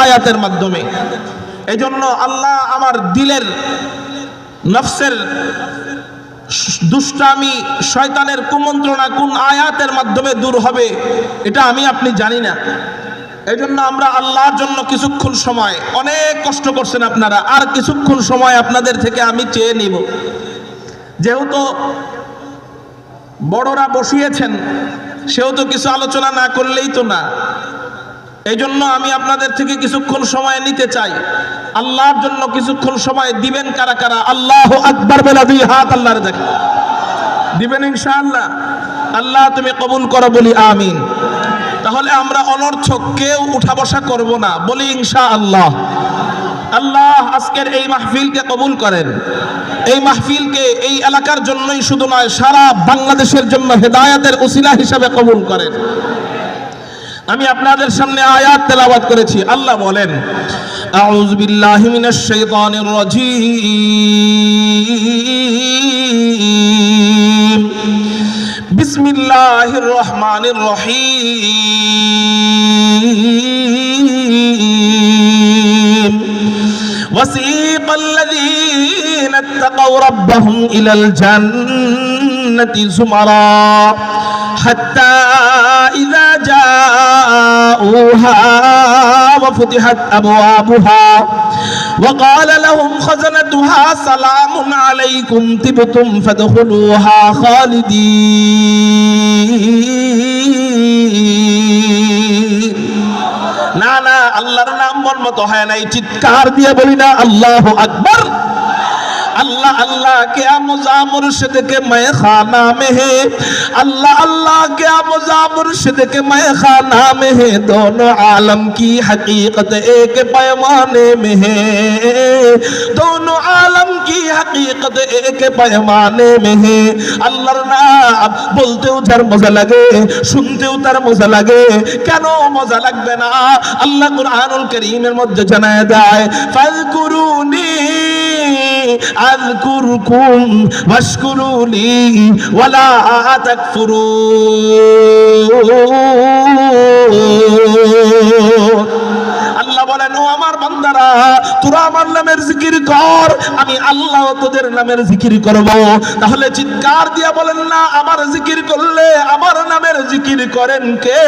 আয়াতের মাধ্যমে। এজন্য আল্লাহ আমার দিলের নফসের দুষ্টামি, শয়তানের কুমন্ত্রণা কোন আয়াতের মাধ্যমে দূর হবে এটা আমি আপনি জানি না। এজন্য আমরা আল্লাহর জন্য কিছুক্ষণ সময়, অনেক কষ্ট করছেন আপনারা, আর কিছুক্ষণ সময় আপনাদের থেকে আমি চেয়ে নিব। যেহেতু বড়রা বসিয়েছেন, সেহেতু কিছু আলোচনা না করলেই তো না। এই জন্য আমি আপনাদের থেকে কিছুক্ষণ সময় নিতে চাই। আল্লাহর জন্য কিছুক্ষণ সময় দিবেন কারা কারা? আল্লাহু আকবার বলে দুই হাত আল্লাহর দেখেন, দিবেন ইনশাআল্লাহ। আল্লাহ তুমি কবুল করো, বলি আমিন। তাহলে আমরা অনর্থক কেউ উঠা বসা করব না, বলি ইনশাআল্লাহ। আল্লাহ আজকের এই মাহফিলকে কবুল করেন। এই মাহফিলকে এই এলাকার জন্যই শুধু নয়, সারা বাংলাদেশের জন্য হেদায়েতের উসিলা হিসাবে কবুল করেন। আমি আপনাদের সামনে আয়াত তেলাওয়াত করেছি। আল্লাহ বলেন, আউযু বিল্লাহি মিনাশ শাইতানির রাজীম, বিসমিল্লাহির রহমানির রহিম। وسيق الذين اتقوا ربهم إلى الجنة زمرا حتى إذا جاءوها وفتحت أبوابها وقال لهم خزنتها سلام عليكم طبتم فادخلوها خالدين। না না, আল্লাহর নাম মন মতো হয় না, চিৎকার দিয়ে বলি না আল্লাহু আকবার। अल्लाह अल्लाह क्या मुजा मुर्शिद के मैं खाना में है, अल्लाह अल्लाह क्या मुजा मुर्शिद के मैं खाना में है, दोनों आलम की हकीकत एक पैमाने में है, दोनों आलम की हकीकत एक पैमाने में है। अल्लाहर नाम বলতেও যার মজা লাগে, শুনতেও তার মজা লাগে, কেন মজা লাগবে না? আল্লাহ কুরআনুল কারীমের মধ্যে জানায় দেয়, ফাযকুরুনি আযকুরকুম ওয়াশকুরুলি ওয়ালা তাকফুরুন। আল্লাহ বলেন, ও আমার বান্দারা, তোরা আমার নামের জিকির কর, আমি আল্লাহ তোদের নামের জিকির করব। তাহলে চিৎকার দিয়া বলেন না, আমার জিকির করলে আমার নামের জিকির করেন কে?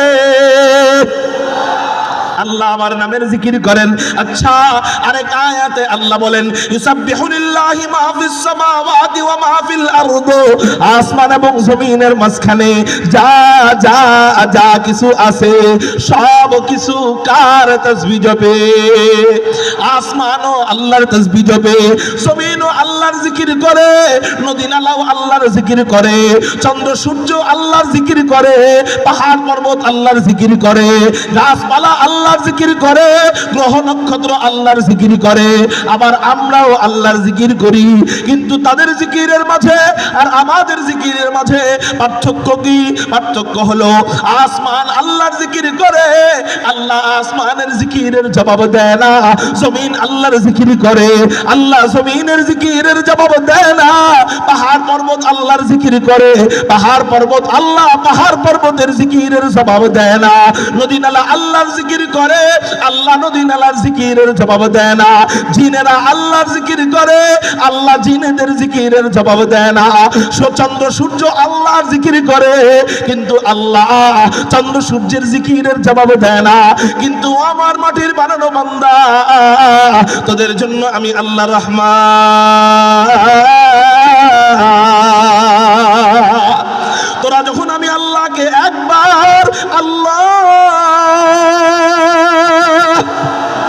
আল্লাহ আমার নামের জিকির করেন। আচ্ছা, আরেক আয়াতে আল্লাহ বলেন, ইউসাব্বিহু লিল্লাহি মা ফিস সামাওয়াতি ওয়া মা ফিল আরদ, আসমান এবং জমিনের মাঝখানে যা যা যা কিছু আছে সব কিছু কার তাসবিহ জপে? আসমানও আল্লাহর তাসবিহ জপে, জমিনও আল্লাহর জিকির করে, নদী নালাও আল্লাহর জিকির করে, চন্দ্র সূর্য আল্লাহর জিকির করে, পাহাড় পর্বত আল্লাহর জিকির করে, গাছপালা আল্লাহর জিকির করে, গ্রহ নক্ষত্র আল্লাহর জিকির করে। আবার আমরাও আল্লাহর জিকির করি, কিন্তু তাদের জিকিরের মাঝে আর আমাদের জিকিরের মাঝে পার্থক্য কি? পার্থক্য হলো, আসমান আল্লাহর জিকির করে, আল্লাহ আসমানের জিকিরের জবাব দেয় না। জমিন আল্লাহর জিকির করে, আল্লাহ জমিনের জিকিরের জবাব দেয় না। পাহাড় পর্বত আল্লাহর জিকির করে, পাহাড় পর্বত আল্লাহ পাহাড় পর্বতের জিকিরের জবাব দেয় না। নদী নালা আল্লাহর জিকির করে, আল্লাহ নদী নালার জিকিরের জবাব দেয় না। জিনেরা আল্লাহর জিকির করে, আল্লাহ জিনেদের জিকিরের জবাব দেয় না। চন্দ্র সূর্য আল্লাহর জিকির করে, কিন্তু আল্লাহ চন্দ্র সূর্যের জিকিরের জবাব দেয় না। কিন্তু আমার মাটির বানানো বান্দা, তোদের জন্য আমি আল্লাহ রহমান। তোরা যখন আমি আল্লাহকে একবার আল্লাহ,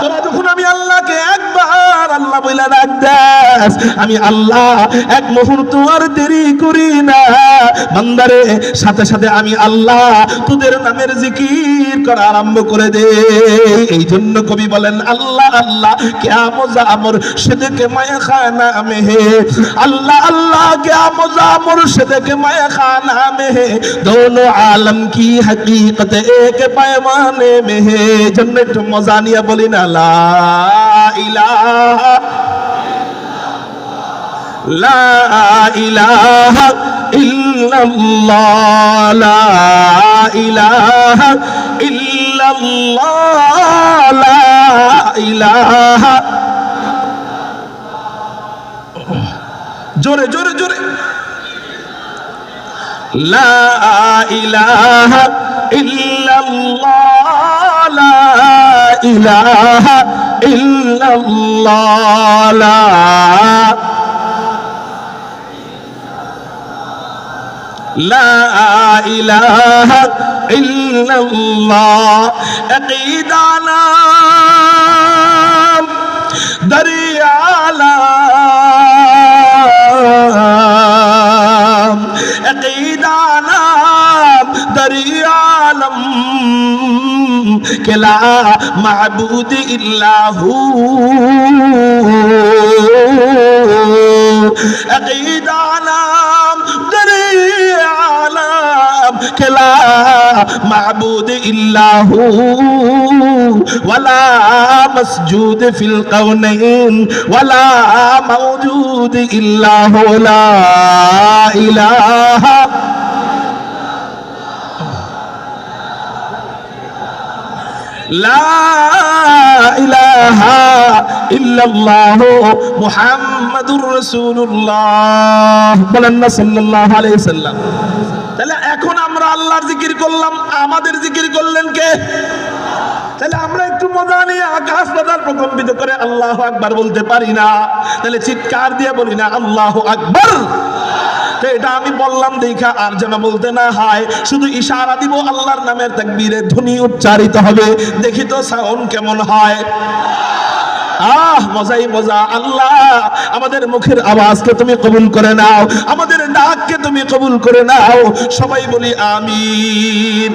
তোরা যখন আমি আল্লাহকে একবার আল্লাহ বইলা ডাক দেস, আমি আল্লাহ এক মুহূর্ত আর দেরি করি না বান্দারে, সাথে সাথে আমি আল্লাহ তোদের নামের জিকির করা আরম্ভ করে দে। এই জন্য কবি বলেন, আল্লাহ আল্লাহ क्या मजा मुर्शिद के मैं खाना में है, अल्लाह अल्लाह क्या मजा मुर्शिद के मैं खाना में है, दोनों आलम की हकीकत एक पैमाने में है। जन्नत मजानिया बोली ना, ला इलाहा ला इलाहा इल्लल्लाह, ला इलाहा इल्लल्लाह, ला জোরে জোরে জোরে লা ইলাহা ইল্লাল্লাহ লা ইলাহা ইল্লাল্লাহ লা ইলাহা ইল্লাল্লাহ আকিদানা দরিয়ালা আকিদানা দরিয়ালম কে লা মাবুদ ইল্লাহু আকিদানা দরিয়ালম কে লা মাবুদ ইল্লাহু ওয়ালা মাসজুদ ফিল কাউনাইন ওয়ালা মাওজুদ ইল্লাহু লা ইলাহা লা ইলাহা ইল্লাল্লাহ মুহাম্মাদুর রাসূলুল্লাহ বলেন না সাল্লাল্লাহু আলাইহি ওয়াসাল্লাম। তাহলে এখন আমরা আল্লাহর জিকির করলাম, আমাদের জিকির করলেন কে? তাহলে আমরা একটু মজা নিয়ে আকাশ পাতাল প্রকম্পিত করে আল্লাহু আকবার বলতে পারি না? তাহলে চিৎকার দিয়ে বলি না আল্লাহু আকবার? তো এটা আমি বললাম দেখা আর যেন বলতে না হয়, শুধু ইশারা দিব আল্লাহর নামের তাকবীরের ধ্বনি উচ্চারিত হবে। দেখি তো সাউন্ড কেমন হয়। মজাই মজা। আল্লাহ আমাদের মুখের আওয়াজকে তুমি কবুল করে নাও, আমাদের ডাককে তুমি কবুল করে নাও। সবাই বলি আমিন।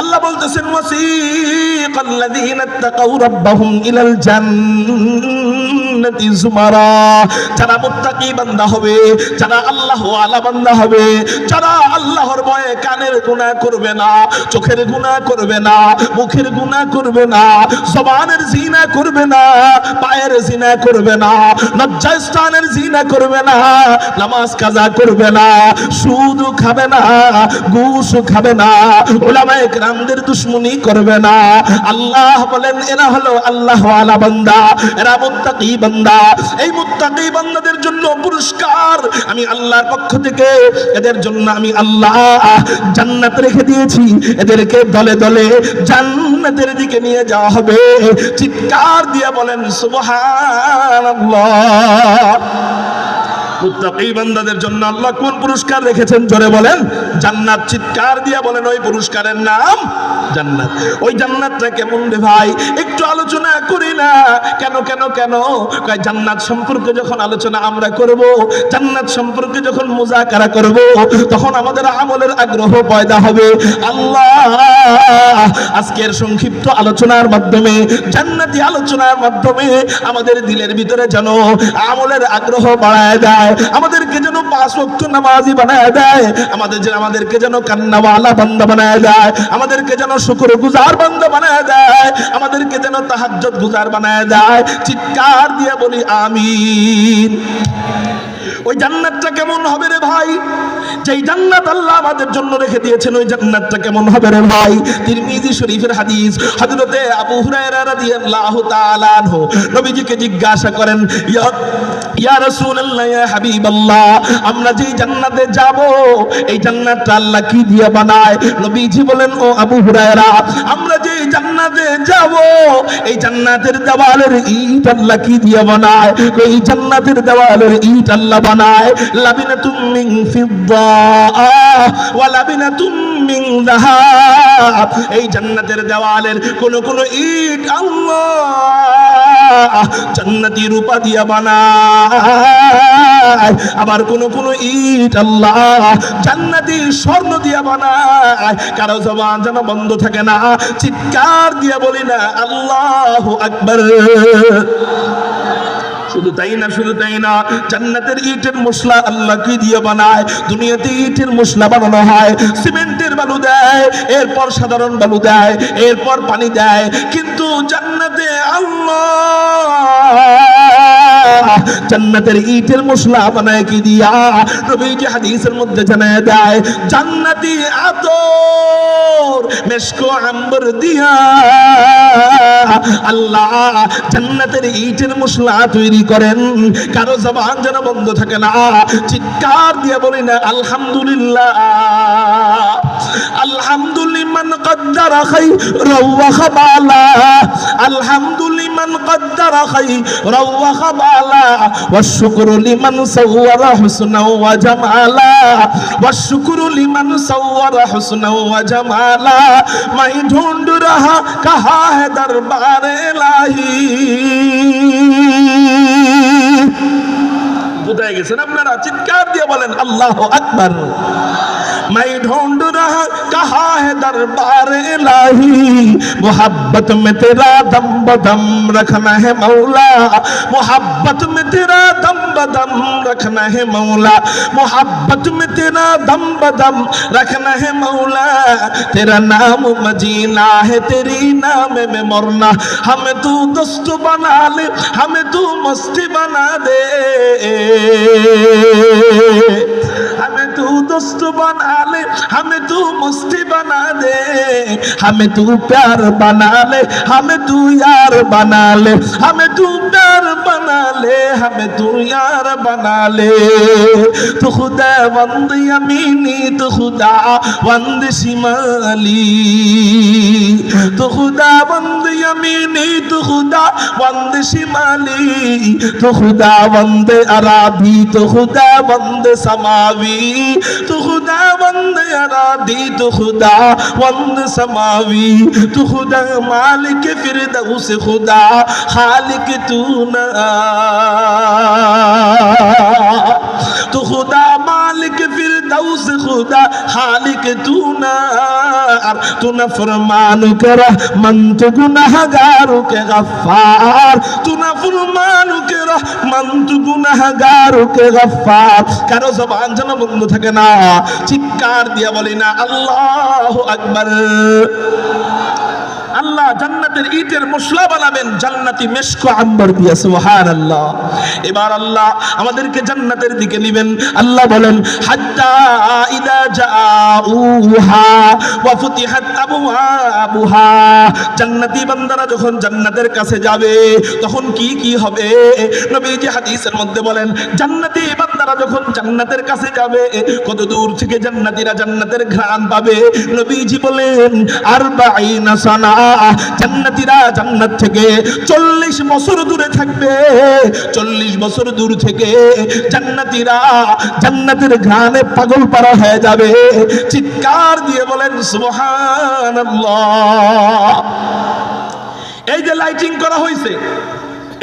আল্লাহ বলতেছেন ওয়াসিকাল্লাযীনা ইত্তাকাউ রাব্বাহুম ইলাল জান্নাতি যুমারা। যারা মুত্তাকি বান্দা হবে, যারা আল্লাহ ওয়ালা বান্দা হবে, যারা আল্লাহর ভয়ে কানের গুনাহ করবে না, চোখের গুনাহ করবে না, মুখের গুনাহ করবে না, জবানের জিনা করবে না, পায়ের জিনা করবে না, লজ্জাস্থানের জিনা করবে না, নামাজ কাজা করবে না, সুদ খাবে না, ঘুষ খাবে না, উলামায়ে কেরামদের দুশমনি করবে না। আল্লাহ বলেন এরা হলো আল্লাহ ওয়ালা বান্দা, এরা মুত্তাকি বান্দা। এই মুত্তাকি বান্দাদের জন্য পুরস্কার আমি আল্লাহর পক্ষ থেকে, এদের জন্য আমি আল্লাহ জান্নাত রেখে দিয়েছি। এদেরকে দলে দলে জান্নাতের দিকে নিয়ে যাওয়া হবে। চিৎকার দিয়ে বলেন সুবহানাল্লাহ। মুত্তাকি বান্দাদের জন্য আল্লাহ কোন পুরস্কার রেখেছেন জোরে বলেন? জান্নাত। চিৎকার দিয়ে বলেন ওই পুরস্কারের নাম জান্নাত। ওই জান্নাতটা কেমন রে ভাই? একটু আলোচনা করি না। কেন কেন কেন? কয় জান্নাত সম্পর্কে যখন আলোচনা আমরা করব, জান্নাত সম্পর্কে যখন মুযাকারা করব, তখন আমাদের আমলের আগ্রহ পয়দা হবে। আল্লাহ আজকের সংক্ষিপ্ত আলোচনার মাধ্যমে, জান্নাতি আলোচনার মাধ্যমে আমাদের দিলের ভিতরে যেন আমলের আগ্রহ বাড়ায় দেয়, আমাদেরকে যেন 5 ওয়াক্ত নামাজি বানায় দেয়, আমাদেরকে যেন কান্নাওয়ালা বান্দা বানায় দেয়, আমাদেরকে যেন শুকরগুজার বান্দা বানায় দেয়, আমাদেরকে যেন তাহাজ্জুদ গুজার বানায় দেয়। চিৎকার দিয়ে বলি আমিন। ওই জান্নাতটা কেমন হবে রে ভাই? যেই জান্নাত আল্লাহ আমাদের জন্য রেখে দিয়েছেন, ওই জান্নাতটা কেমন হবে রে ভাই? তিরমিজি শরীফের হাদিস, হযরতে আবু হুরায়রা রাদিয়াল্লাহু তাআলা আনহু নবীজিকে জিজ্ঞাসা করেন, ইয়া রাসূলুল্লাহ, ইয়া হাবিবাল্লাহ, আমরা যেই জান্নাতে যাব, এই জান্নাতটা আল্লাহ কি দিয়ে বানায়? নবীজি বলেন, ও আবু হুরায়রা, আমরা যেই জান্নাতে যাব, এই জান্নাতের দেওয়ালের ইট আল্লাহ কি দিয়ে বানায়? এই জান্নাতের দেওয়ালের ইট আল্লাহ বানায় লাবিনাতুম মিন ফিদ্দা ওয়া লাবিনাতুম মিন যাহাব। এই জান্নাতের দেওয়ালের কোন কোন ইট আল্লাহ জান্নাতি রূপা দিয়া বানায়, আবার কোন কোন ইট আল্লাহ জান্নাতি স্বর্ণ দিয়া বানায়। কারো জবান যেন বন্ধ থাকে না, চিৎকার দিয়া বলি না আল্লাহু আকবার। শুধু তাই না, শুধু তাই না, জান্নাতের ইটের মশলা আল্লাহ কি দিয়ে বানায়? দুনিয়াতে ইটের মশলা বানানো হয়, সিমেন্টের বালু দেয়, এরপর সাধারণ বালু দেয়, এরপর পানি দেয়, কিন্তু জান্নাতে আল্লাহ জান্নাতের ইটের মশলা বানায় কি দিয়া? নবীজি হাদিসের মধ্যে জানায় দেয় জান্নাতি আতর মেশক আম্বর দিয়া আল্লাহ জান্নাতের ইটের মশলা তৈরি করেন। কারো জবান যেন বন্ধ থাকে না, চিৎকার দিয়ে বলি না আলহামদুলিল্লাহ। আলহামদুলিমান কদ্দারা খায়রাও ওয়া খাবালা, আলহামদুলিমান কদ্দারা খায়রাও ওয়া খাবালা, ওয়া শুকরু লিমান সাওয়ারা হুসনাও ওয়া জামালা, ওয়া শুকরু লিমান সাওয়ারা হুসনাও ওয়া জামালা, মাই ঢूंढ रहा कहाँ है दरबार इलाही। বুঝাই গেছেন আপনারা? চিৎকার দিয়ে বলেন আল্লাহু আকবার। मैं ढूंढ रहा कहाँ है दरबार इलाही, मोहब्बत में तेरा दम बदम रखना है मौला, मोहब्बत में तेरा दम बदम रखना है मौला, मोहब्बत में तेरा दम बदम रखना है मौला, तेरा नाम मजीना है तेरी नाम में मरना, हमें तू दोस्त बना ले हमें तू मस्ती बना दे, हमें तू दोस्त बना ले हमें तू मस्ती बना दे, हमें तू प्यार बना ले हमें तू यार बना ले, हमें तू प्यार बना ले हमें तू यार बना ले, तू खुदा वंद यमीनी तू खुदा वंद शिमाली, तू खुदा वंद यमीनी तू खुदा वंद शिमाली, तू खुदा वंद अराबी तू खुदा वंद समावी, तू खुदा वंद अरादी तू खुदा वंद समावी, तू खुदा मालिक फिरदौस खुदा खालिक तू ना, तू खुदा मालिक फिरदौस खुदा खालिक तू ना, तू नफरमान के रहमान तू गुनाहगार के गफ्फार, तू नफरमान के रहमान तू गुनाहगार के गफ्फार। কারো জবান যেন বন্ধ থাকে না, চিৎকার দিয়ে বলি না আল্লাহু আকবার। আল্লাহ জান্নাতের ইটের মশলা বানাবেন জান্নাতি মেশক আম্বর দিয়ে, সুবহানাল্লাহ। এবার আল্লাহ আমাদেরকে জান্নাতের দিকে নেবেন। আল্লাহ বলেন হাত্তা ইদা জাউহা ওয়া ফুতিহাত আবওয়াবুহা, জান্নাতি বান্দারা যখন জান্নাতের কাছে যাবে তখন কি কি হবে? নবীজি হাদিসের মধ্যে বলেন জান্নাতি বান্দারা যখন জান্নাতের কাছে যাবে কত দূর থেকে জান্নাতীরা জান্নাতের ঘ্রাণ পাবে? নবীজি বলেন 40 সানা, জান্নাতীরা জান্নাত থেকে 40 বছর দূরে থাকবে। 40 বছর দূর থেকে জান্নাতীরা জান্নাতের ঘ্রাণে পাগল পারা হয়ে যাবে। চিৎকার দিয়ে বলেন সুবহানাল্লাহ। এই যে লাইটিং করা হয়েছে,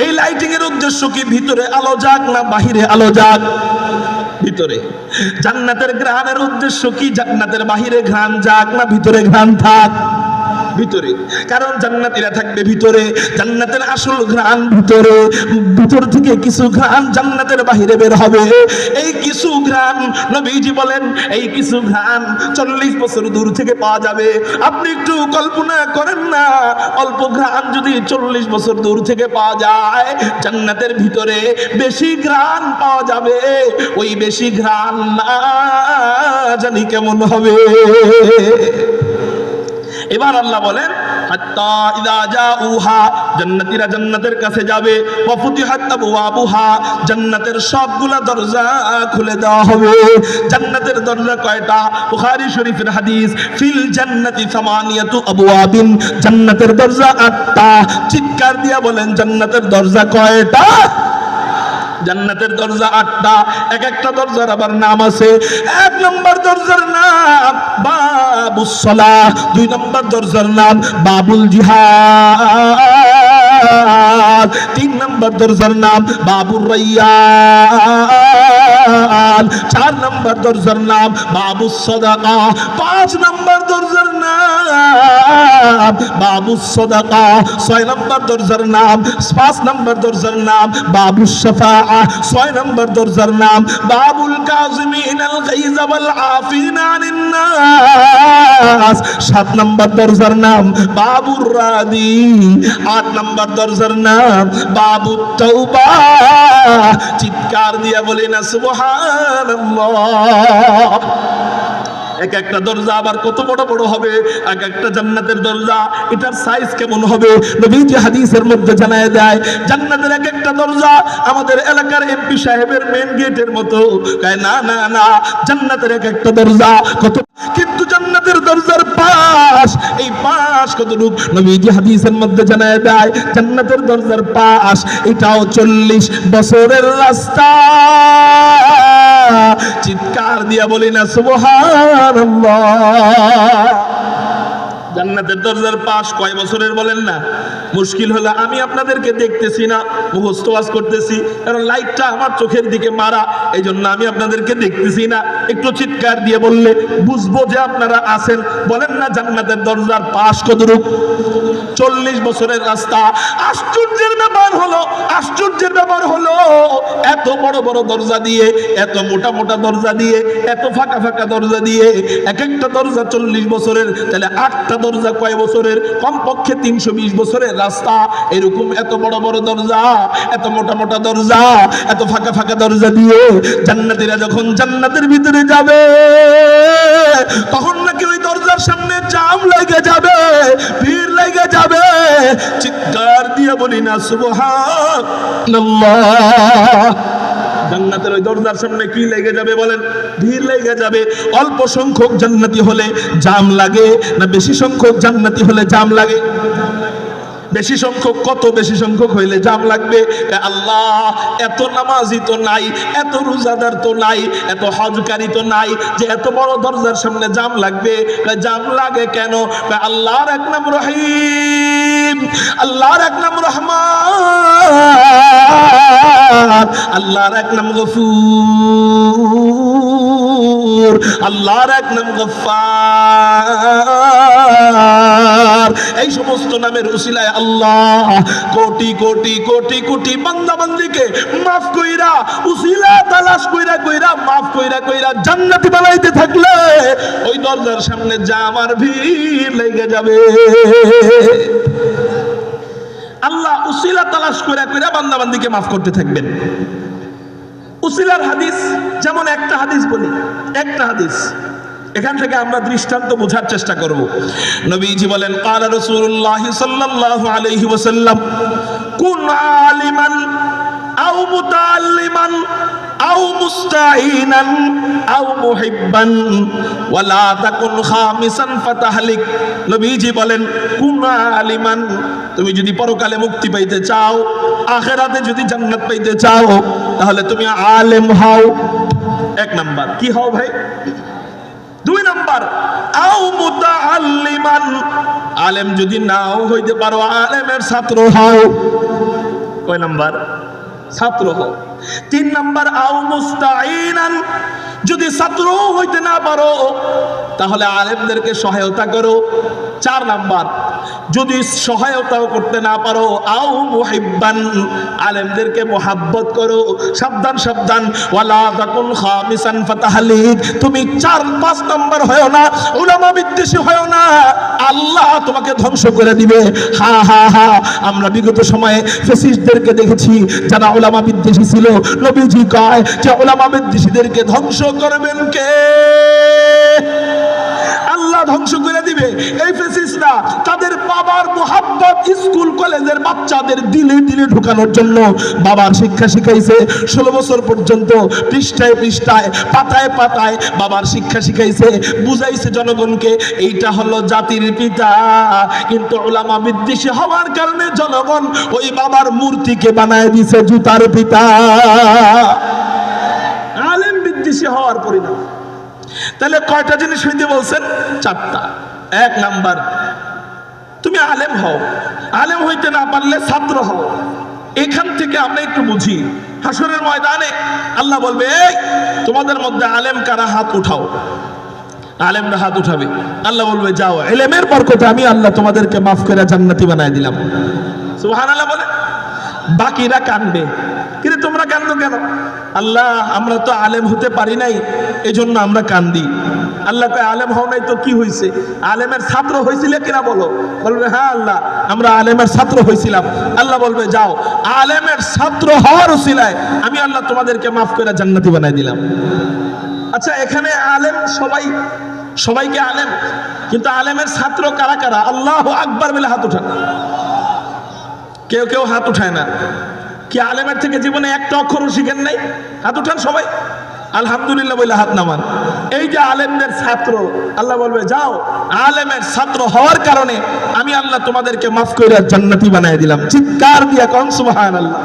এই লাইটিং এর উদ্দেশ্য কি? ভিতরে আলো যাক না বাহিরে আলো যাক? ভিতরে। জান্নাতের ঘ্রাণের উদ্দেশ্য কি? জান্নাতের বাহিরে ঘ্রাণ যাক না ভিতরে ঘ্রাণ থাক? ভিতরে। কারণ জান্নাতীরা থাকবে ভিতরে, জান্নাতের আসল ঘ্রাণ ভিতরে, ভিতর থেকে কিছু ঘ্রাণ জান্নাতের বাহিরে বের হবে। এই কিছু ঘ্রাণ নবীজি বলেন এই কিছু ঘ্রাণ 40 বছর দূর থেকে পাওয়া যাবে। আপনি একটু কল্পনা করেন না, অল্প ঘ্রাণ যদি 40 বছর দূর থেকে পাওয়া যায়, জান্নাতের ভিতরে বেশি ঘ্রাণ পাওয়া যাবে। ওই বেশি ঘ্রাণ না জানি কেমন হবে। এবার আল্লাহ বলেন হাত্তা ইযা জাউহা, জান্নাতীরা জান্নাতের কাছে যাবে। ওয়া ফুতিহাত আবওয়াবুহা, জান্নাতের সবগুলা দরজা খুলে দেওয়া হবে। জান্নাতের দরজা কয়টা? বুখারী শরীফের হাদিস, ফিল জান্নাতি সামানিয়াতু আবওয়াবিন, জান্নাতের দরজা 8টা। চিৎকার দিয়া বলেন জান্নাতের দরজা কয়টা? জান্নাতের দরজা 8টা। এক একটা দরজার আবার নাম আছে। 1 নম্বর দরজার নাম বাবুস সালাহ, 2 নম্বর দরজার নাম বাবুল জিহাদ, 3 নম্বর দরজার নাম বাবুর রায়্যান, 4 নম্বর দরজার নাম বাবুস সাদাকা, 5 নম্বর দরজার নাম নাম বাবুস সাদাকা, 6 নম্বর দরজার নাম, 5 নম্বর দরজার নাম বাবুস শাফাআ, 6 নম্বর দরজার নাম বাবুল কাযিমিনাল গায়যা ওয়াল আফিনা আনিন নাস, 7 নম্বর দরজার নাম বাবুর রাদি, 8 নম্বর দরজার নাম বাবুত তাওবা। চিৎকার দিয়ে বলি না সুবহানাল্লাহ। এক একটা দরজা আবার কত বড় বড় হবে, এক একটা জান্নাতের দরজা এটার সাইজ কেমন হবে নবীজি হাদিসের মধ্যে জানায় দেয়। জান্নাতের এক একটা দরজা আমাদের এলাকার এমপি সাহেবের মেন গেটের মতো, কয় না না না, জান্নাতের এক একটা দরজা কত, কিন্তু জান্নাতের দরজার পাশ, এই পাশ কতটুক নবীজি হাদিসের মধ্যে জানায় দেয়। জান্নাতের দরজার পাশ এটাও 40 বছরের রাস্তা। চিৎকার দিয়া বলি না সুবহানাল্লাহ। জান্নাতের দরজার পাশ কয় বছরের বলেন না? মুশকিল হলো আমি আপনাদেরকে দেখতেছি না, মুখস্থ ওয়াজ করতেছি, কারণ লাইটটা আমার চোখের দিকে মারা, এই জন্য আমি আপনাদেরকে দেখতেছি না। একটু চিৎকার দিয়ে বললে বুঝবো যে আপনারা আছেন। বলেন না জান্নাতের দরজার পাশ কতটুক? 40 বছরের রাস্তা। আশ্চর্যের ব্যাপার হলো, আশ্চর্যের ব্যাপার হলো এত বড় বড় দরজা দিয়ে, এত মোটা মোটা দরজা দিয়ে, এত ফাঁকা ফাঁকা দরজা দিয়ে, এক একটা দরজা 40 বছরের, তাহলে 8টা দরজা কয় বছরের? কমপক্ষে 320 বছরের রাস্তা। এরকম এত বড় বড় দরজা, এত মোটা মোটা দরজা, এত ফাঁকা ফাঁকা দরজা দিয়ে জান্নাতীরা যখন জান্নাতের ভিতরে যাবে, তখন নাকি ওই দরজার সামনে জাম লেগে যাবে, ভিড় লেগে যাবে। চিৎকার দিয়ে বলি না সুবহানাল্লাহ। জান্নাতের ওই দরজার সামনে কি লেগে যাবে বলেন? ভিড় লেগে যাবে। অল্প সংখ্যক জান্নাতি হলে জাম লাগে না বেশি সংখ্যক জান্নাতি হলে জাম লাগে? বেশি সংখ্যক। কত বেশি সংখ্যক হইলে জাম লাগবে? আল্লাহ, এত নামাজি তো নাই, এত রোজাদার তো নাই, এত হজকারী তো নাই যে এত বড় দরজার সামনে জাম লাগবে। জাম লাগে কেন? আল্লাহর এক নাম রহিম, আল্লাহর এক নাম রহমান, আল্লাহর এক নাম গফুর, আল্লাহর এক নাম গফফার। এই সমস্ত নামের উসিলায় আল্লাহ কোটি কোটি কোটি কোটি বান্দা বান্দিকে মাফ কইরা, উসিলা তালাশ কইরা কইরা মাফ কইরা কইরা জান্নাতি বানাইতে থাকলে ওই দরজার সামনে জামার ভিড় লেগে যাবে। আল্লাহ উসিলা তালাশ কইরা কইরা বান্দা বান্দিকে মাফ করতে থাকবেন। উসিলার হাদিস, যেমন একটা হাদিস বলি, একটা হাদিস এখান থেকে আমরা দৃষ্টান্ত বোঝার চেষ্টা করব। নবীজি বলেন, ক্বালা রাসূলুল্লাহ সাল্লাল্লাহু আলাইহি ওয়াসাল্লাম, কুন আলিমান আও মুতাআল্লিমান আও মুস্তাঈনান আও মুহিব্বান ওয়ালা তাকুন খামিসান ফাতাহলিক। নবীজি বলেন, কুন আলিমান, তুমি যদি পরকালে মুক্তি পাইতে চাও, আখিরাতে যদি জান্নাত পাইতে চাও, তাহলে তুমি আলেম হও। 1 নাম্বার কি হও ভাই? 2 নাম্বার আও মুতাআল্লিমান, আলেম যদি নাও হইতে পারো, আলেমের ছাত্র হও। কয় নাম্বার? ছাত্র হও। 3 নাম্বার আও মুস্তাঈনান, যদি ছাত্র হইতে না পারো তাহলে আলেমদেরকে সহায়তা করো। 4 নাম্বার যদি সহায়তাও করতে না পারো, আও মুহিব্বান, আলেমদেরকে মোহাব্বত করো। সাবধান সাবধান, ওয়ালা তাকুন খামিসান ফাতাহলিক, তুমি 4-5 নাম্বার হয়ো না, উলামা বিদ্বেষী হয়ো না, আল্লাহ তোমাকে ধ্বংস করে দিবে। হা হা হা, আমরা বিগত সময়ে ফ্যাসিস্টদেরকে দেখেছি যারা উলামা বিদ্বেষী ছিল। নবীজি কয় যে উলামা বিদ্বেষীদেরকে ধ্বংস করবেন কে? আল্লাহ ধ্বংস করে দিবে। এই ফ্যাসিস্টরা তাদের বাবার মোহাব্বত স্কুল কলেজের বাচ্চাদের দিলে দিলে ঢুকানোর জন্য বাবার শিক্ষা শিখাইছে। 16 বছর পর্যন্ত পৃষ্ঠায় পৃষ্ঠায় পাতায় পাতায় বাবার শিক্ষা শিখাইছে, বুঝাইছে জনগণকে এইটা হলো জাতির পিতা। কিন্তু উলামা বিদ্বেষী হওয়ার কারণে জনগণ ওই বাবার মূর্তিকে বানায় দিছে জুতার পিতা। আলেম বিদ্বেষী হওয়ার পরিণাম। তাহলে কয়টা জিনিস হইতে বলছেন? 4টা। 1 নাম্বার, তুমি আলেম হও, আলেম হইতে না পারলে ছাত্র হও। এখান থেকে আমরা একটু বুঝি, হাসরের ময়দানে আল্লাহ বলবে, এই তোমাদের মধ্যে আলেম কারা হাত উঠাও। আলেমরা হাত উঠাবে, আল্লাহ বলবে যাও, ইলমের বরকতে আমি আল্লাহ তোমাদেরকে মাফ করে জান্নাতি বানায় দিলাম। সুবহানাল্লাহ বলে। বাকিরা কাঁদবে, কিন্তু তোমরা কান্দো কেন? আল্লাহ আমরা তো আলেম হতে পারি নাই, এজন্য আমরা কান্দি। আল্লাহ কয় আলেম হও নাই তো কি হয়েছে? আলেমের ছাত্র হয়েছিলে কিনা বলো? বলবে হ্যাঁ আল্লাহ আমরা আলেমের ছাত্র হয়েছিলাম। আল্লাহ বলবে যাও, আলেমের ছাত্র হওয়ার উসিলায় আমি আল্লাহ তোমাদেরকে মাফ করে জান্নাতি বানাই দিলাম। আচ্ছা এখানে আলেম সবাইকে আলেম, কিন্তু আলেমের ছাত্র কারা কারা? আল্লাহু আকবার বলে হাত উঠান। কেউ কেউ হাত উঠায় না। কি আলেমের থেকে জীবনে একটা অক্ষরও শিখেন নাই? হাত উঠান সবাই, আলহামদুলিল্লাহ বলে হাত নামান। এই যে আলেমদের ছাত্র, আল্লাহ বলবে যাও, আলেমের ছাত্র হওয়ার কারণে আমি আল্লাহ তোমাদেরকে মাফ করে জান্নাতি বানায় দিলাম। চিৎকার দিয়া কোন সুবহানাল্লাহ।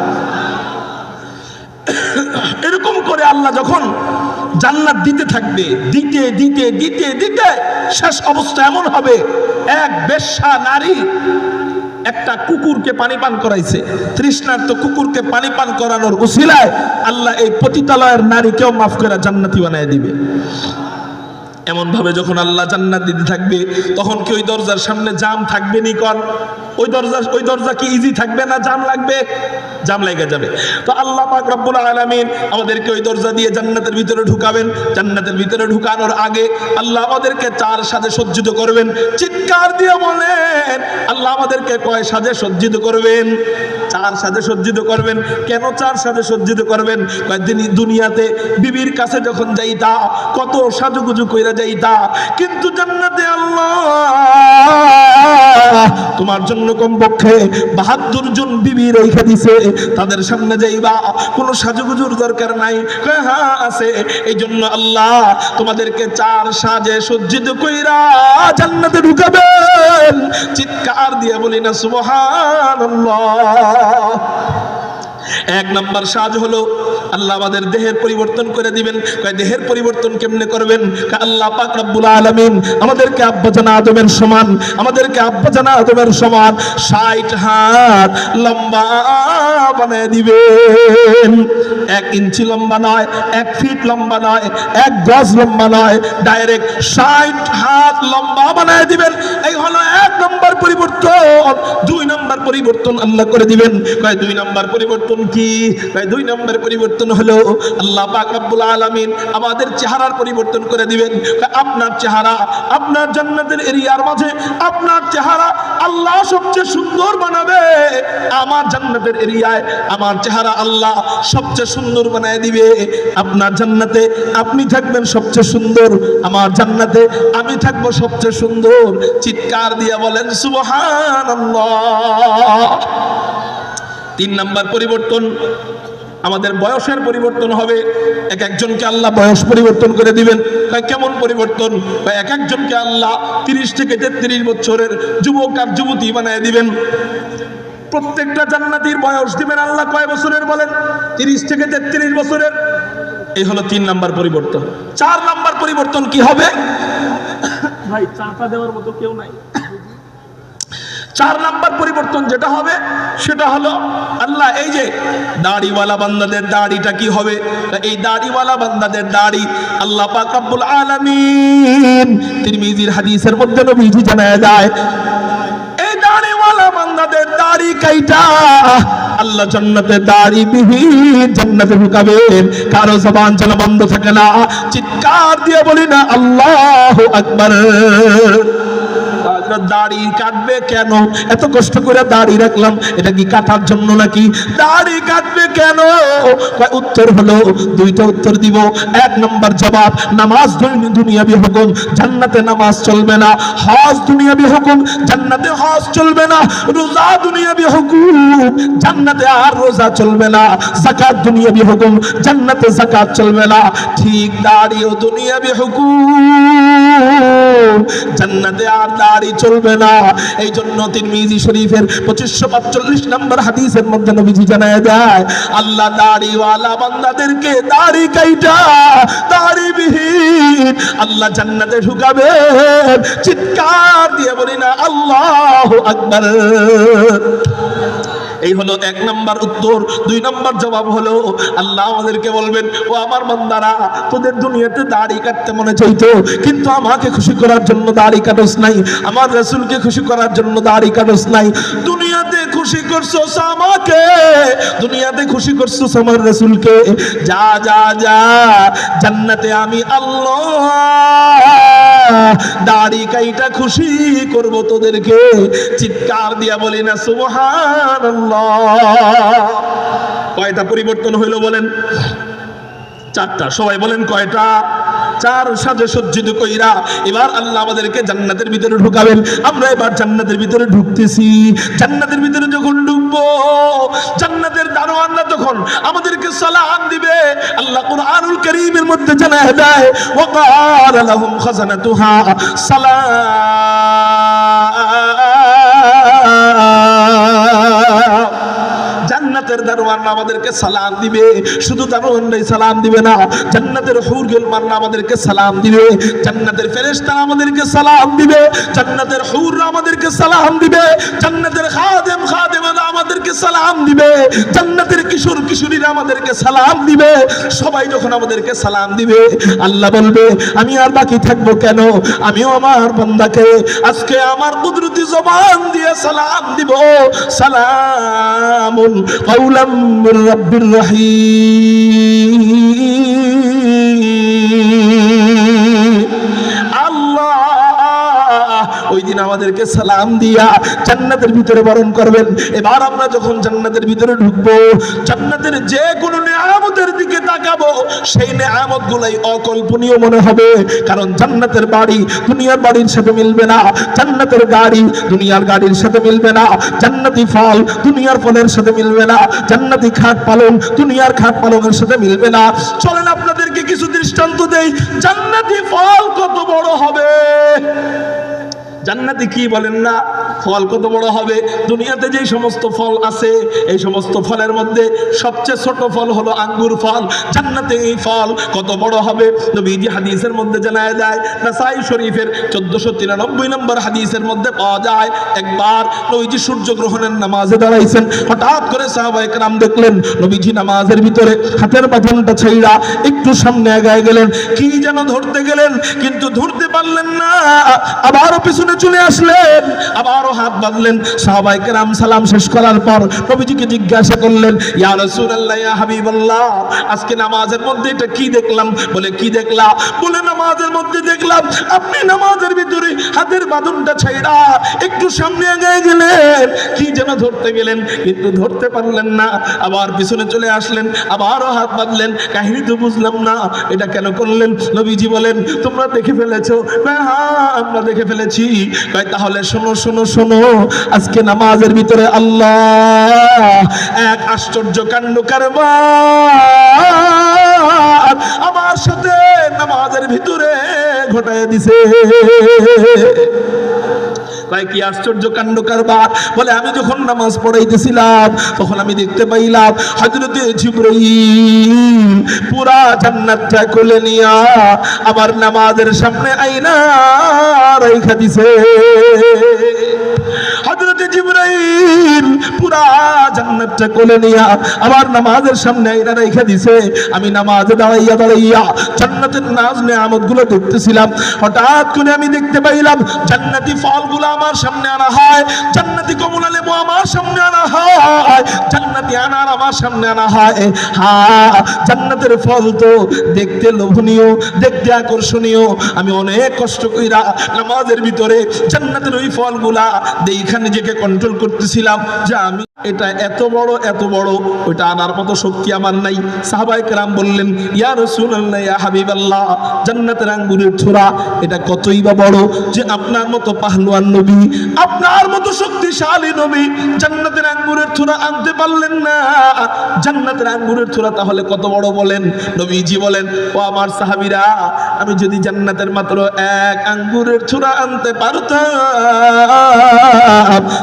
এরকম করে আল্লাহ যখন জান্নাত দিতে থাকবে, দিতে দিতে দিতে দিতে শেষ অবস্থা এমন হবে, এক বেশ্যা নারী একটা কুকুরকে পানি পান করাইছে, তৃষ্ণার্ত কুকুরকে পানি পান করানোর উসিলায় আল্লাহ এই পতিতালয়ের নারীকেও মাফ করে জান্নাতি বানায় দিবে। এমন ভাবে যখন আল্লাহ জান্নাত দিতে থাকবে, তখন কি ওই দরজার সামনে জাম থাকবে নি? কোন ওই দরজা কি ইজি থাকবে না? জাম লাগবে, জাম লেগে যাবে। তো আল্লাহ পাক রব্বুল আলামিন আমাদেরকে ওই দরজা দিয়ে জান্নাতের ভিতরে ঢুকাবেন। জান্নাতের ভিতরে ঢুকানোর আগে আল্লাহ আমাদেরকে 4 সাজে সজ্জিত করবেন। চিৎকার দিয়ে বলেন, আল্লাহ আমাদেরকে কয় সাজে সজ্জিত করবেন? 4 সাজে সজ্জিত করবেন। কেন 4 সাজে সজ্জিত করবেন? দুনিয়াতে বিবির কাছে যখন যাইতা কত সাজুগুজু কইরা যাইতা, কিন্তু জান্নাতে আল্লাহ তোমার জন্য কমপক্ষে 72 জন বিবি রেখে দিছে। তাদের সামনে যাইবা, কোনো সাজুগুজুর দরকার নাই। হ্যাঁ আছে। এই জন্য আল্লাহ তোমাদেরকে 4 সাজে সজ্জিত কইরা জান্নাতে ঢুকাবেন। চিৎকার দিয়ে বলি না সুবহানাল্লাহ। 1 নাম্বার সাজ হলো আল্লাহ আমাদের দেহের পরিবর্তন করে দিবেন। দেহের পরিবর্তন কেমনে করবেন? আল্লাহ পাক রব্বুল আলামিন আমাদেরকে আব্বাজান আদমের সমান, আমাদেরকে আব্বাজান আদমের সমান 60 হাত লম্বা বানায় দিবেন। 1 ইঞ্চি লম্বা নয়, 1 ফিট লম্বা নয়, 1 গজ লম্বা নয়, ডাইরেক্ট 60 হাত লম্বা বানায় দিবেন। এই হলো 1 নম্বর পরিবর্তন। 2 নম্বর পরিবর্তন আল্লাহ করে দিবেন। 2 নম্বর পরিবর্তন কি? 2 নম্বর পরিবর্তন হলো আল্লাহ পাক রব্বুল আলামিন আমাদের চেহারার পরিবর্তন করে দিবেন। আপনার চেহারা, আপনার জান্নাতের এরিয়ার মাঝে আপনার চেহারা আল্লাহ সবচেয়ে সুন্দর বানাবে। আমার জান্নাতের এরিয়ায় আমার চেহারা আল্লাহ সবচেয়ে সুন্দর বানায় দিবে। আপনার জান্নাতে আপনি থাকবেন সবচেয়ে সুন্দর, আমার জান্নাতে আমি থাকবো সবচেয়ে সুন্দর। চিৎকার দিয়ে বলেন সুবহানাল্লাহ। 3 নম্বর পরিবর্তন আমাদের বয়সের পরিবর্তন হবে। একজনকে আল্লাহ বয়স পরিবর্তন করে দিবেন। কেমন পরিবর্তন? এক একজনকে আল্লাহ 30 থেকে 33 বছরের যুবক আর যুবতী বানায় দিবেন। প্রত্যেকটা জান্নাতীর বয়স দিবেন আল্লাহ কয় বছরের বলেন? 30 থেকে 33 বছরের। এই হলো 3 নম্বর পরিবর্তন। 4 নম্বর পরিবর্তন কি হবে? ভাই চাপা দেওয়ার মতো কেউ নাই। 4 নম্বর পরিবর্তন যেটা হবে সেটা হলো আল্লাহ এই যে দাড়িওয়ালা বান্দাদের দাড়িটা কি হবে? এই দাড়িওয়ালা বান্দাদের দাড়ি আল্লাহ পাক রব্বুল আলামিন তিরমিজির হাদিসের মধ্যে নবীজি জানায় যায়, এই দাড়িওয়ালা বান্দাদের দাড়ি কাইটা আল্লাহ জান্নাতে দাড়ি বিহীন জান্নাতে ঢুকাবেন। কারো জবান যেন বন্ধ থাকে না। চিৎকার দিয়ে বলি না আল্লাহু আকবার। দাড়ি কাটবে কেন? এত কষ্ট করে দাড়ি রাখলাম, এটা কি কাটার জন্য নাকি? দাড়ি কাটবে কেন? উত্তর হলো 2টা উত্তর দিব। 1 নম্বর জবাব, নামাজ দুনিয়াবি হুকুম, জান্নাতে নামাজ চলবে না। হজ দুনিয়াবি হুকুম, জান্নাতে হজ চলবে না। রোজা দুনিয়াবি হুকুম, জান্নাতে আর রোজা চলবে না। যাকাত দুনিয়াবি হুকুম, জান্নাতে যাকাত চলবে না। ঠিক দাড়িও দুনিয়াবি হুকুম, জান্নাতে আর দাড়ি চলবে না। এই জন্য তিরমিজি শরীফের 2545 নম্বর হাদিসের মধ্যে নবীজি জানায় দেয়, আল্লাহ দাড়িওয়ালা বান্দাদেরকে দাড়ি কাইটা দাড়ি বিহীন আল্লাহ জান্নাতে ঢুকাবেন। চিৎকার দিয়ে বলি না আল্লাহু আকবার। এই হলো 1 নাম্বার উত্তর। 2 নাম্বার জবাব হলো আল্লাহ আমাদেরকে বলবেন, ও আমার বান্দারা, তোদের দুনিয়াতে দাড়ি কাটতে মনে চাইতো, কিন্তু আমাকে খুশি করার জন্য দাড়ি কাটস নাই, আমার রাসূলকে খুশি করার জন্য দাড়ি কাটস নাই। দুনিয়াতে খুশি করছস আমাকে, দুনিয়াতে খুশি করছস আমার রাসূলকে, যা যা যা, জান্নাতে আমি আল্লাহ দাড়ি কাইটা খুশি করব তোদেরকে। চিৎকার দিয়া বলি না সুবহানাল্লাহ। কয়টা পরিবর্তন হইল বলেন? 4টা। সবাই বলেন কয়টা? 4 সাজে সজ্জিত কইরা এবার আল্লাহ আমাদেরকে জান্নাতের ভিতরে ঢুকাবেন। আমরা এবার জান্নাতের ভিতরে ঢুকতেছি। জান্নাতের ভিতরে যখন ঢুকবো, জান্নাতের দারোয়ানরা তখন আমাদেরকে সালাম দিবে। আল্লাহ কুরআনুল কারীমের মধ্যে জানায় দেয়, ওয়া ক্বালা লাহুম খাজানাতুহা সালাম। জান্নাতের দারোয়ানরা আমাদেরকে সালাম দিবে। শুধু দারোয়ানরাই সালাম দিবে না, জান্নাতের হুরগুল মাররা আমাদেরকে সালাম দিবে, জান্নাতের ফেরেশতারা আমাদেরকে সালাম দিবে, জান্নাতের হুররা আমাদেরকে সালাম দিবে, জান্নাতের খাদেমরা আমাদেরকে সালাম দিবে, জান্নাতের কিশোর কিশোরীরা আমাদেরকে সালাম দিবে। সবাই যখন আমাদেরকে সালাম দিবে, আল্লাহ বলবে, আমি আর বাকি থাকবো কেন? আমিও আমার বান্দাকে আজকে আমার কুদরতি জবান দিয়ে সালাম দিব। সালামুন قولا من رب رحيم। আল্লাহ ওই দিন আমাদেরকে সালাম দিয়া জান্নাতের ভিতরে বরণ করবেন। এবার আমরা যখন জান্নাতের ভিতরে ঢুকবো, জান্নাতের যে কোনো নিয়ামতের দিকে তাকাবো, সেই নিয়ামত গুলাই অকল্পনীয় মনে হবে। কারণ জান্নাতের বাড়ি দুনিয়ার বাড়ির সাথে মিলবে না, জান্নাতের গাড়ি দুনিয়ার গাড়ির সাথে মিলবে না, জান্নাতি ফল দুনিয়ার ফলের সাথে মিলবে না, জান্নাতি খাট পালং দুনিয়ার খাট পালংয়ের সাথে মিলবে না। চলেন আপনাদেরকে কিছু দৃষ্টান্ত দেই, জান্নাতি ফল কত বড় হবে। জান্নাতি কি বলেন না, ফল কত বড় হবে। দুনিয়াতে যেই সমস্ত ফল আছে, এই সমস্ত ফলের মধ্যে সবচেয়ে ছোট ফল হলো আঙ্গুর ফল। জান্নাতে এই ফল কত বড় হবে, নবীজি হাদিসের মধ্যে জানায় দেয়। নাসাই শরীফের 1493 নম্বর হাদিসের মধ্যে পাওয়া যায়, একবার নবীজি সূর্য গ্রহণের নামাজে দাঁড়াইছেন। হঠাৎ করে সাহাবায়ে কেরাম দেখলেন নবীজি নামাজের ভিতরে হাতের বাঁধনটা ছাইড়া একটু সামনে এগিয়ে গেলেন, কি যেন ধরতে গেলেন, কিন্তু ধরতে পারলেন না। আবারও পিছনে চলে আসলেন, আবারও হাত বাঁধলেন। সাহাবায়ে কেরাম সালাম শেষ করার পর নবীজিকে জিজ্ঞাসা করলেন, ইয়া রাসূলুল্লাহ, ইয়া হাবিবাল্লাহ, আজকে নামাজের মধ্যে এটা কি দেখলাম? বলে কি দেখলা? বলে নামাজের মধ্যে দেখলাম আপনি নামাজের ভিতরে হাতের বাঁধনটা ছাইড়া একটু সামনে এগিয়ে গেলেন, কি যেন ধরতে গেলেন, কিন্তু ধরতে পারলেন না। আবার পিছনে চলে আসলেন, আবারও হাত বাঁধলেন, কাহিনী তো বুঝলাম না, এটা কেন করলেন? নবীজি বলেন, তোমরা দেখে ফেলেছো? হ্যাঁ, আমরা দেখে ফেলেছি। তাহলে শোনো শোনো শোনো, আজকে নামাজের ভিতরে আল্লাহ এক আশ্চর্য কাণ্ড কারবার আমার সাথে নামাজের ভিতরে ঘটায় দিছে। কি আশ্চর্য কাণ্ড কারবার? বলে, আমি যখন নামাজ পড়াইতেছিলাম তখন আমি দেখতে পাইলাম হযরতে জিবরাইল পুরা জান্নাতটা খুলে নিয়া আবার নামাজের সামনে আইনা রাইখা দিছে। হযরতে জিবরাইল পুরা জান্নাতটা কোলে নিয়া আবার নামাজের সামনে আইনা রাইখা দিছে। আমি নামাজে দাঁড়াইয়া দাঁড়াইয়া জান্নাতের নাজ নিয়ামতগুলো দেখতেছিলাম। হঠাৎ করে আমি দেখতে পাইলাম জান্নাতি ফলগুলো আমার সামনে আনা হয়, জান্নাতি কমলা লেবু আমার সামনে আনা হয়, জান্নাতি আনার আমার সামনে আনা হয়। হ্যাঁ, জান্নাতের ফল তো দেখতে লোভনীয়, দেখতে আকর্ষণীয়। আমি অনেক কষ্ট কইরা নামাজের ভিতরে জান্নাতের ওই ফলগুলা দেখে নিজেকে কন্ট্রোল করতেছিলাম যে আমি এটা এত বড় ওইটা আনার মতো শক্তি আমার নাই। সাহাবায়ে কেরাম বললেন, ইয়া রাসূলুল্লাহ, ইয়া হাবিবাল্লাহ, জান্নাতের আঙ্গুরের ছোরা এটা কতই বা বড় যে আপনার মতো পাহলওয়ান নবী, আপনার মতো শক্তিশালী নবী জান্নাতের আঙ্গুরের ছোরা আনতে পারলেন না। জান্নাতের আঙ্গুরের ছোরা তাহলে কত বড় বলেন? নবীজি বলেন, ও আমার সাহাবীরা, আমি যদি জান্নাতের মাত্র এক আঙ্গুরের ছোরা আনতে পারতাম,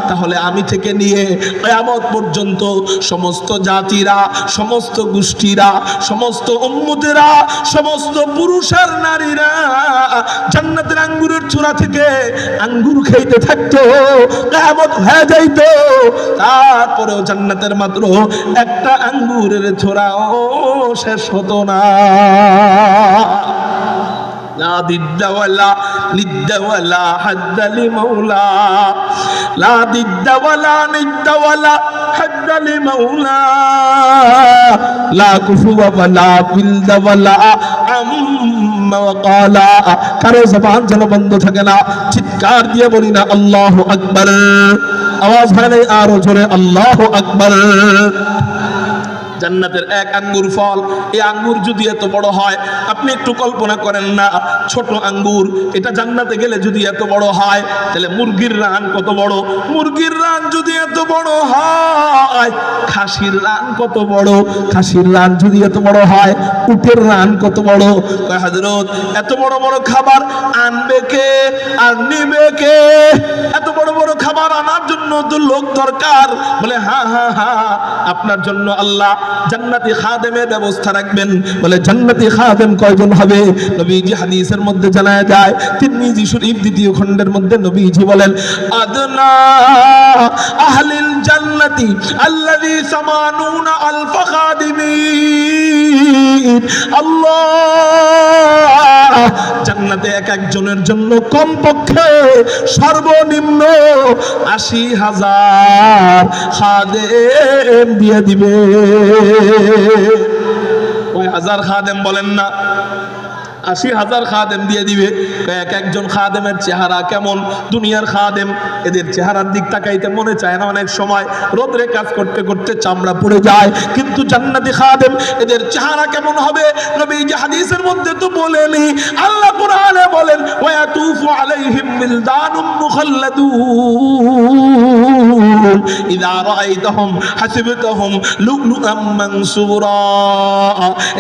তাহলে আমি থেকে নিয়ে কিয়ামত পর্যন্ত সমস্ত জাতিরা, সমস্ত গোষ্ঠীরা, সমস্ত উম্মতেরা, সমস্ত পুরুষ আর নারীরা জান্নাতের আঙ্গুরের ছোরা থেকে আঙ্গুর খাইতে যাইতে থাকতো, কিয়ামত হয়ে যাইতো, তারপরেও জান্নাতের মাত্র একটা আঙ্গুরের ছোরাও শেষ হতো না। লা দিদ্দা ওয়ালা নিদ্দা ওয়ালা হাদ্দা লিমাওলা, লা দিদ্দা ওয়ালা নিদ্দা ওয়ালা হাদ্দা লিমাওলা, লা কুফুয়া ওয়ালা বিলদা ওয়ালা আম্মা ওয়াকালা। কারো জবান যেন বন্ধ থাকে না, চিৎকার দিয়ে বলি না আল্লাহু আকবার। আওয়াজ হয় নাই আরো জোরে আল্লাহু আকবার। জান্নাতের এক আঙ্গুর ফল, এই আঙ্গুর যদি এত বড় হয়, আপনি একটু কল্পনা করেন না, ছোট আঙ্গুর এটা জান্নাতে গেলে যদি এত বড় হয়, তাহলে মুরগির রান কত বড়, মুরগির রান যদি এত বড় হয়, খাসির রান কত বড়, খাসির রান যদি এত বড় হয়, উটের রান কত বড়। হযরত এত বড় বড় খাবার আনবে কে আর নিবে কে? এত বড় বড় খাবার আনার জন্য তো লোক দরকার। বলে হ্যাঁ হ্যাঁ হ্যাঁ, আপনার জন্য আল্লাহ জান্নাতি খাদেমের ব্যবস্থা রাখবেন। বলে জান্নাতি খাদেম কয়জন হবে? নবীজি হাদিসের মধ্যে জানায় যায়, তিরমিজি শরীফ 2য় খণ্ডের মধ্যে নবীজি বলেন, আদনা আহলিল জান্নাতি আল্লাযী সামানুনা আলফ খাদিমিন। আল্লাহ জান্নাতে এক একজনের জন্য কমপক্ষে সর্বনিম্ন 80,000 খাদেম দিয়ে দিবে। ওই 1000 খাদেম বলেন না, 80,000 খাদেম দিয়ে দিবে। এক একজন খাদেমের চেহারা কেমন? দুনিয়ার খাদেম এদের চেহারার দিক তাকাইতে মনে চায় না, অনেক সময় রোদরে কাজ করতে করতে চামড়া পুড়ে যায়। কিন্তু জান্নাতি খাদেম এদের চেহারা কেমন হবে? নবীজি হাদিসের মধ্যে তো বলেনি, আল্লাহ কোরআনে বলেন, ওয়া ইয়াতুফু আলাইহিম বিলদানুম মুখাল্লাদুন ইযা রাআইতাহুম হাসিবতাহুম লুলুআম মানসুরা।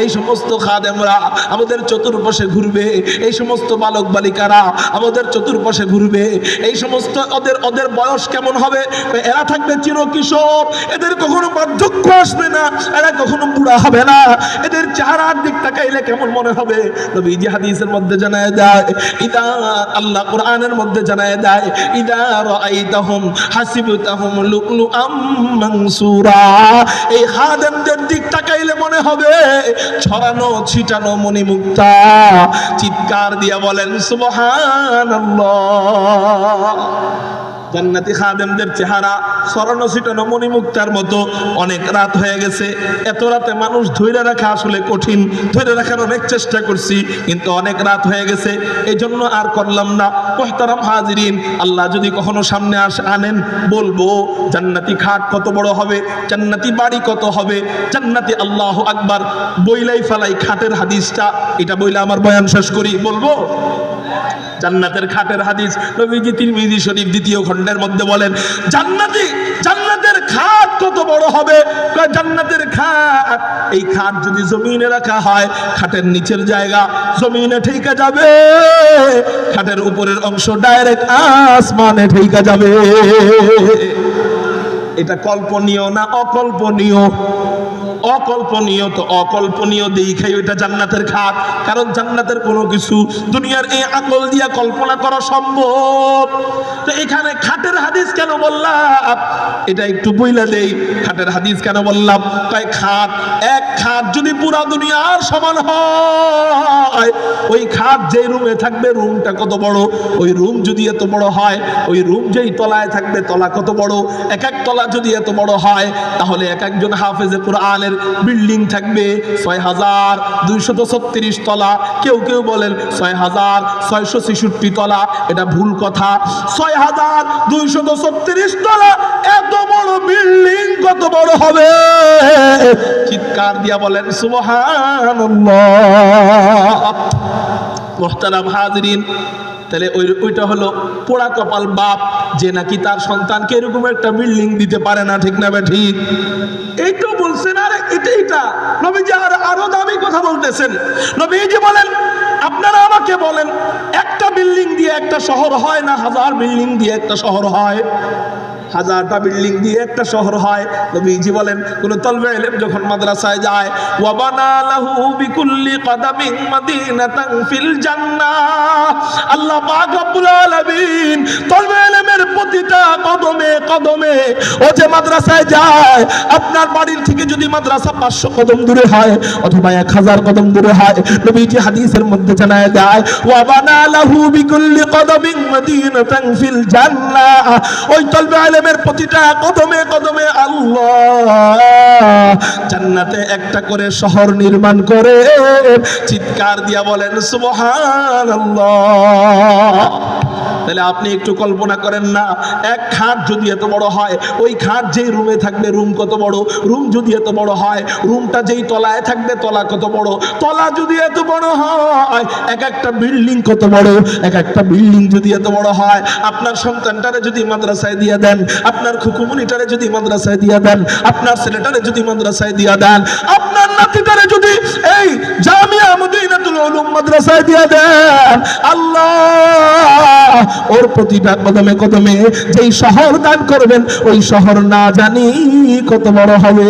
এই সমস্ত খাদেমরা আমাদের চতুর্পাশে ঘুরবে, এই সমস্ত বালক বালিকারা আমাদের চতুর্পাশে ঘুরবে। এই সমস্ত ওদের বয়স কেমন হবে? এরা থাকবে চিরকিশোর, এদের কখনো বার্ধক্য আসবে না, এরা কখনো বুড়া হবে না। এদের চেহারার দিক তাকাইলে কেমন মনে হবে? নবীজি হাদিসের মধ্যে জানায় দেয়, ইদা আল্লাহ কোরআনের মধ্যে জানায় দেয়, ইদা রাআইতাহুম হাসিবতাহুম লুলুআম মানসুরা। এই খাদেমদের দিক তাকাইলে মনে হবে ছড়ানো ছিটানো মণিমুক্তা। চিৎকার দিয়া বলেন সুবহানাল্লাহ। জান্নাতি খাদেমদের চেহারা ছড়ানো ছিটানো মণিমুক্তার মতো। অনেক রাত হয়ে গেছে, এত রাতে মানুষ ধৈর্য রাখা আসলে কঠিন, ধৈর্য রাখার অনেক চেষ্টা করছি, কিন্তু অনেক রাত হয়ে গেছে, এই জন্য আর করলাম না। মুহতারাম হাজিরিন, আল্লাহ যদি কখনো সামনে আনেন, বলবো জান্নাতি খাট কত বড় হবে, জান্নাতি বাড়ি কত হবে, জান্নাতি আল্লাহু আকবার বইলাই ফালাই খাটের হাদিসটা, এটা বইলা আমার বয়ান শেষ করি। বলবো জান্নাতের খাটের হাদিস নবীজি তিরমিজি শরীফ 2য় খণ্ডের মধ্যে বলেন, জান্নাতের খাট কত বড় হবে? জান্নাতের খাট, এই খাট যদি জমিনে রাখা হয়, খাটের নিচের জায়গা জমিনে ঠেকা যাবে, খাটের উপরের অংশ ডাইরেক্ট আসমানে ঠেকা যাবে। এটা কল্পনীয় না অকল্পনীয়? অকল্পনীয়। তো অকল্পনীয় দেখাই ওইটা জান্নাতের খাট, কারণ জান্নাতের কোনো কিছু দুনিয়ার এই আকল দিয়া কল্পনা করা সম্ভব। তো এখানে খাটের হাদিস কেন বললাম, এটা একটু বইলা দেই। খাটের হাদিস কেন বললাম? তাই খাট, এক খাট যদি পুরা দুনিয়ার সমান হয়, ওই খাট যেই রুমে থাকবে রুমটা কত বড়? ওই রুম যদি এত বড় হয়, ওই রুম যেই তলায় থাকবে তলা কত বড়? এক এক তলা যদি এত বড় হয়, তাহলে এক একজন হাফেজে কুরআনের বিল্ডিং থাকবে ৬,২৩৬ তলা, কেউ কেউ বলেন ৬,৬৬৬ তলা। এটা ভুল কথা। ৬,২৩৬ তলা এত বড় বিল্ডিং কত বড় হবে? চিৎকার দিয়া বলেন সুবহানাল্লাহ। মুহতারাম হাজিরিন, তাহলে ওইটা হলো পোড়া কপাল বাপ, যে নাকি তার সন্তানকে এরকম একটা বিল্ডিং দিতে পারে না। ঠিক না বে ঠিক? এইটাও বলছেন, আরে এটা নবীজি আরো দামি কথা বলতেছেন। নবীজি বলেন, আপনারা আমাকে বলেন, একটা বিল্ডিং দিয়ে একটা শহর হয় না 1000 বিল্ডিং দিয়ে একটা শহর হয়? হাজারটা বিল্ডিং দিয়ে একটা শহর হয়। নবীজি বলেন কোন তলবে ইলম যখন মাদ্রাসায় যায়, ওয়া বানা লাহু বিকুল্লি কদামিন মাদিনাতান ফিল জান্নাহ, আল্লাহ পাক রব্বুল আলামিন তলবে ইলমের প্রতিটা কদমে কদমে ও যে মাদ্রাসায় যায়, আপনার বাড়ির থেকে যদি মাদ্রাসা 500 কদম দূরে হয় অথবা 1000 কদম দূরে হয়, নবীজি হাদিসের মধ্যে জানায় দেয় ওয়া বানা লাহু বিকুল্লি কদামিন মাদিনাতান ফিল জান্নাহ, ওই তলবে ইলমের প্রতিটা কদমে কদমে আল্লাহ জান্নাতে একটা করে শহর নির্মাণ করে। চিৎকার দিয়া বলেন সুবহানাল্লাহ। তাহলে আপনি একটু কল্পনা করেন না, এক খাট যদি এত বড় হয়, ওই খাট যেই রুমে থাকবে রুম কত বড়, রুম যদি এত বড় হয়, রুমটা যেই তলায় থাকবে তলা কত বড়, তলা যদি এত বড় হয়, এক একটা বিল্ডিং কত বড়, এক একটা বিল্ডিং যদি এত বড় হয়, আপনার সন্তানটারে যদি মাদ্রাসায় দিয়ে দেন, আপনার খুকুমনিটারে যদি মাদ্রাসায় দিয়ে দেন, আপনার ছেলেটারে যদি মাদ্রাসায় দিয়ে দেন, আপনার নাতিটারে যদি এই জামিয়া মদিনাতুল উলুম মাদ্রাসায় দিয়ে দেন, আল্লাহ ওর প্রতিটা কদমে কদমে যেই শহর দান করবেন ওই শহর না জানি কত বড় হবে।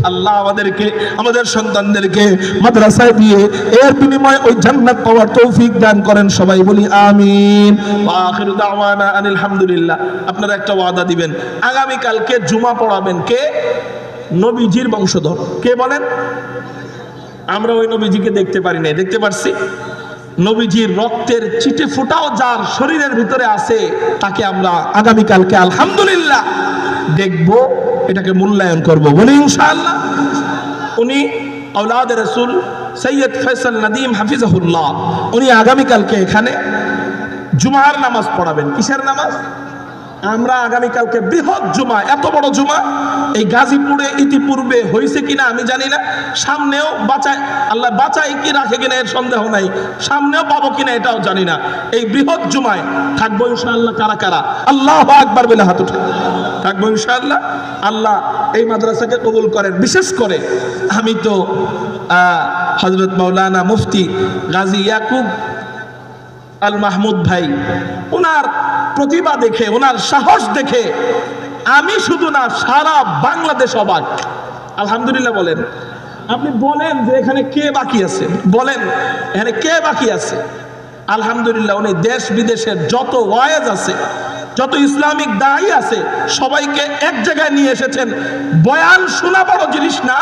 আল্লাহ আমাদেরকে আমাদের সন্তানদেরকে মাদ্রাসায় দিয়ে এর বিনিময়ে ওই জান্নাত পাওয়ার তৌফিক দান করেন, সবাই বলি আমিন। ওয়া আখিরু দাওয়ানা আনিল হামদুলিল্লাহ। আপনারা একটা ওয়াদা দিবেন, আগামী কালকে জুমা পড়াবেন কে? নবীজির বংশধর। কে বলেন? আমরা ওই নবীজিকে দেখতে পারি নাই, দেখতে পারছি? নবীজির রক্তের চিটে ফোঁটাও যার শরীরের ভিতরে আছে তাকে আমরা আগামী কালকে আলহামদুলিল্লাহ দেখব, এটাকে মূল্যায়ন করব, বলি ইনশাআল্লাহ। উনি আওলাদ রাসূল সৈয়দ ফয়সাল নাদিম হাফিজাহুল্লাহ, উনি আগামী কালকে এখানে জুমার নামাজ পড়াবেন। কিসের নামাজ? আমরা আগামীকালকে বৃহৎ জুমা, এত বড় জুমা এই গাজীপুরে ইতিপূর্বে হয়েছে কিনা আমি জানি না, সামনেও বাঁচায় আল্লাহ বাঁচায় কি রাখে কিনা এর সন্দেহ নাই, সামনেও পাবো কিনা এটাও জানি না। এই বৃহৎ জুমায় থাকবো ইনশাআল্লাহ। কারা কারা আল্লাহু আকবার বলে হাত উঠে থাকবো ইনশাআল্লাহ। আল্লাহ এই মাদ্রাসাকে কবুল করেন। বিশেষ করে আমি তো হযরত মাওলানা মুফতি গাজী ইয়াকুব আল মাহমুদ ভাই, ওনার প্রতিভা দেখে, ওনার সাহস দেখে আমি শুধু না সারা বাংলাদেশ অবাক। আলহামদুলিল্লাহ বলেন। আপনি বলেন যে এখানে কে বাকি আছে, বলেন এখানে কে বাকি আছে? আলহামদুলিল্লাহ উনি দেশ বিদেশের যত ওয়াইজ আছে, যত ইসলামিক দায়ী আছে সবাইকে এক জায়গায় নিয়ে এসেছেন। বয়ান শোনা বড় জিনিস না,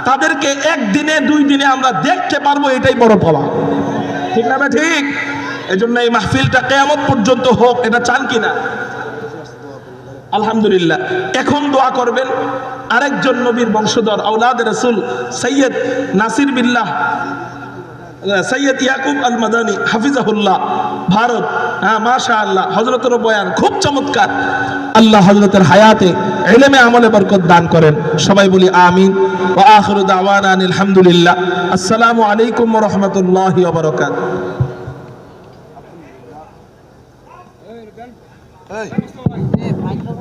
তাদেরকে একদিনে দুই দিনে আমরা দেখতে পারবো, এটাই বড় পাওয়া। ঠিক না? ঠিক। এজন্য এই মাহফিলটা কিয়ামত পর্যন্ত হোক, এটা চান কিনা? আলহামদুলিল্লাহ। এখন দোয়া করবেন আরেকজন নবীর বংশধর আওলাদ রাসূল সৈয়দ নাসির বিল্লাহ সৈয়দ ইয়াকুব আল মাদানী হাফিজাহুল্লাহ, ভারত। হ্যাঁ মাশাআল্লাহ, হযরতের বয়ান খুব চমৎকার। আল্লাহ হযরতের হায়াতে ইলমে আমলে বরকত দান করেন, সবাই বলি আমিন। ওয়া আখিরু দাওয়ানা আনিল হামদুলিল্লাহ। আসসালামু আলাইকুম ওয়া রাহমাতুল্লাহি ওয়া বারাকাতুহু।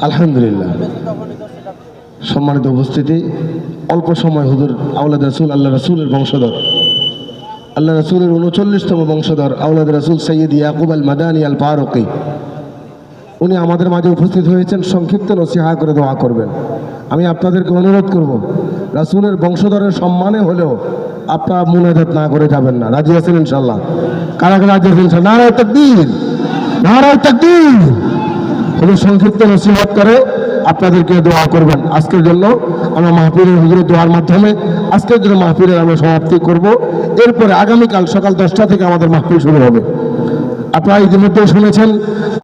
আলহামদুলিল্লাহ। সম্মানিত উপস্থিতি, অল্প সময় হুজুর আওলাদ রাসূল আল্লাহ রাসূলের বংশধর, আল্লাহ রাসূলের 39তম বংশধর আওলাদ রাসূল সৈয়দ ইয়াকুব আল মাদানী আল ফারুকী, উনি আমাদের মাঝে উপস্থিত হয়েছেন। সংক্ষিপ্ত নসিহা করে দোয়া করবেন। আমি আপনাদেরকে অনুরোধ করব, রাসূলের বংশধরের সম্মানে হলেও আপনারা মুনাজাত না করে যাবেন না। রাজি আছেন ইনশাআল্লাহ? কারা কারা রাজি আছেন? নারায়ে তাকবীর, নারায়ে তাকবীর। হুজুর সংক্ষিপ্ত নসিহত করে আপনাদেরকে দোয়া করবেন। আজকের জন্য আমরা মাহফিলের হুজুরের দোয়ার মাধ্যমে আজকের জন্য মাহফিলের আমরা সমাপ্তি করব। এরপরে আগামীকাল সকাল 10টা থেকে আমাদের মাহফিল শুরু হবে। আপনারা ইতিমধ্যে শুনেছেন